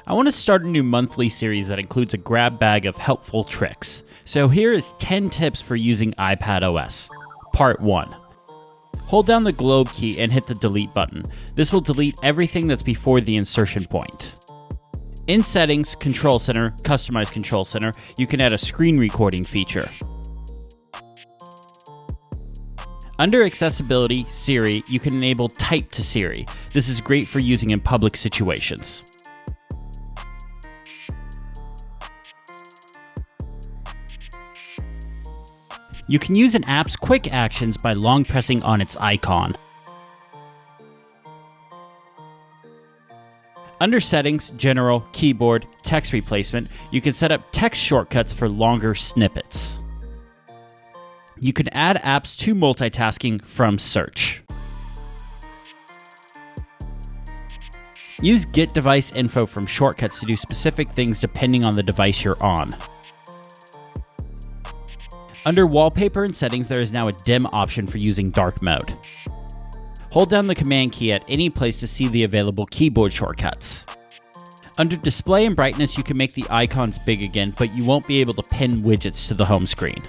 I want to start a new monthly series that includes a grab bag of helpful tricks. So here is 10 tips for using iPad OS. Part 1. Hold down the globe key and hit the delete button. This will delete everything that's before the insertion point. In Settings, Control Center, Customize Control Center, you can add a screen recording feature. Under Accessibility, Siri, you can enable Type to Siri. This is great for using in public situations. You can use an app's quick actions by long pressing on its icon. Under Settings, General, Keyboard, Text Replacement, you can set up text shortcuts for longer snippets. You can add apps to multitasking from Search. Use Get Device Info from shortcuts to do specific things depending on the device you're on. Under Wallpaper and Settings, there is now a dim option for using dark mode. Hold down the Command key at any place to see the available keyboard shortcuts. Under Display and Brightness, you can make the icons big again, but you won't be able to pin widgets to the home screen.